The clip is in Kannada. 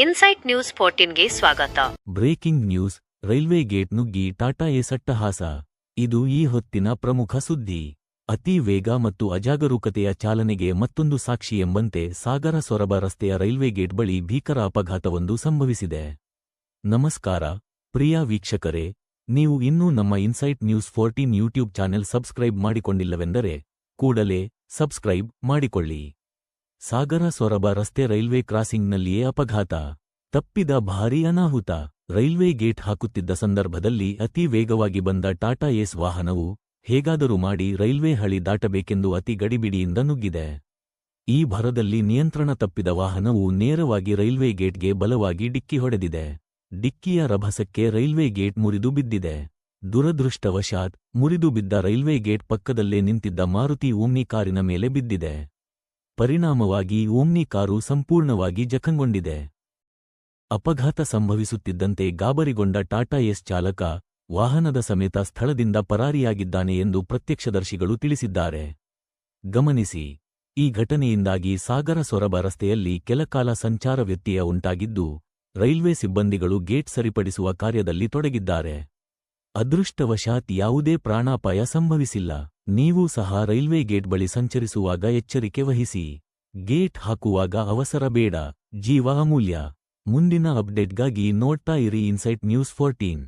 ಇನ್ಸೈಟ್ ನ್ಯೂಸ್ 14ಗೆ ಸ್ವಾಗತ. Breaking news. ರೈಲ್ವೆ ಗೇಟ್ ನುಗ್ಗಿ ಟಾಟಾ ಏಸ್ ಅಟ್ಟಹಾಸ. ಇದು ಈ ಹೊತ್ತಿನ ಪ್ರಮುಖ ಸುದ್ದಿ. ಅತಿ ವೇಗ ಮತ್ತು ಅಜಾಗರೂಕತೆಯ ಚಾಲನೆಗೆ ಮತ್ತೊಂದು ಸಾಕ್ಷಿ ಎಂಬಂತೆ ಸಾಗರ ಸೊರಬ ರಸ್ತೆಯ ರೈಲ್ವೆ ಗೇಟ್ ಬಳಿ ಭೀಕರ ಅಪಘಾತವೊಂದು ಸಂಭವಿಸಿದೆ. ನಮಸ್ಕಾರ ಪ್ರಿಯ ವೀಕ್ಷಕರೇ, ನೀವು ಇನ್ನೂ ನಮ್ಮ Insight News 14 YouTube channel subscribe ಮಾಡಿಕೊಂಡಿಲ್ಲವೆಂದರೆ ಕೂಡಲೇ ಸಬ್ಸ್ಕ್ರೈಬ್ ಮಾಡಿಕೊಳ್ಳಿ. ಸಾಗರ ಸೊರಬ ರಸ್ತೆ ರೈಲ್ವೆ ಕ್ರಾಸಿಂಗ್ನಲ್ಲಿಯೇ ಅಪಘಾತ. ತಪ್ಪಿದ ಭಾರೀ ಅನಾಹುತ. ರೈಲ್ವೆ ಗೇಟ್ ಹಾಕುತ್ತಿದ್ದ ಸಂದರ್ಭದಲ್ಲಿ ಅತಿ ವೇಗವಾಗಿ ಬಂದ ಟಾಟಾ ಏಸ್ ವಾಹನವು ಹೇಗಾದರೂ ಮಾಡಿ ರೈಲ್ವೆ ಹಳಿ ದಾಟಬೇಕೆಂದು ಅತಿ ಗಡಿಬಿಡಿಯಿಂದ ನುಗ್ಗಿದೆ. ಈ ಭರದಲ್ಲಿ ನಿಯಂತ್ರಣ ತಪ್ಪಿದ ವಾಹನವು ನೇರವಾಗಿ ರೈಲ್ವೆ ಗೇಟ್ಗೆ ಬಲವಾಗಿ ಡಿಕ್ಕಿ ಹೊಡೆದಿದೆ. ಡಿಕ್ಕಿಯ ರಭಸಕ್ಕೆ ರೈಲ್ವೆ ಗೇಟ್ ಮುರಿದು ಬಿದ್ದಿದೆ. ದುರದೃಷ್ಟವಶಾತ್ ಮುರಿದು ಬಿದ್ದ ರೈಲ್ವೆ ಗೇಟ್ ಪಕ್ಕದಲ್ಲೇ ನಿಂತಿದ್ದ ಮಾರುತಿ ಓಮ್ನಿ ಕಾರಿನ ಮೇಲೆ ಬಿದ್ದಿದೆ. ಪರಿಣಾಮವಾಗಿ ಓಮ್ನಿ ಕಾರು ಸಂಪೂರ್ಣವಾಗಿ ಜಖಂಗೊಂಡಿದೆ. ಅಪಘಾತ ಸಂಭವಿಸುತ್ತಿದ್ದಂತೆ ಗಾಬರಿಗೊಂಡ ಟಾಟಾ ಏಸ್ ಚಾಲಕ ವಾಹನದ ಸಮೇತ ಸ್ಥಳದಿಂದ ಪರಾರಿಯಾಗಿದ್ದಾನೆ ಎಂದು ಪ್ರತ್ಯಕ್ಷದರ್ಶಿಗಳು ತಿಳಿಸಿದ್ದಾರೆ. ಗಮನಿಸಿ, ಈ ಘಟನೆಯಿಂದಾಗಿ ಸಾಗರ ಸೊರಬ ರಸ್ತೆಯಲ್ಲಿ ಕೆಲಕಾಲ ಸಂಚಾರ ವ್ಯತ್ಯಯ ಉಂಟಾಗಿದ್ದು, ರೈಲ್ವೆ ಸಿಬ್ಬಂದಿಗಳು ಗೇಟ್ ಸರಿಪಡಿಸುವ ಕಾರ್ಯದಲ್ಲಿ ತೊಡಗಿದ್ದಾರೆ. ಅದೃಷ್ಟವಶಾತ್ ಯಾವುದೇ ಪ್ರಾಣಾಪಾಯ ಸಂಭವಿಸಿಲ್ಲ. ನೀವೂ ಸಹ ರೈಲ್ವೆ ಗೇಟ್ ಬಳಿ ಸಂಚರಿಸುವಾಗ ಎಚ್ಚರಿಕೆ ವಹಿಸಿ. ಗೇಟ್ ಹಾಕುವಾಗ ಅವಸರ ಬೇಡ, ಜೀವ ಅಮೂಲ್ಯ. ಮುಂದಿನ ಅಪ್ಡೇಟ್ಗಾಗಿ ನೋಡ್ತಾ ಇರಿ ಇನ್ಸೈಟ್ ನ್ಯೂಸ್ 14.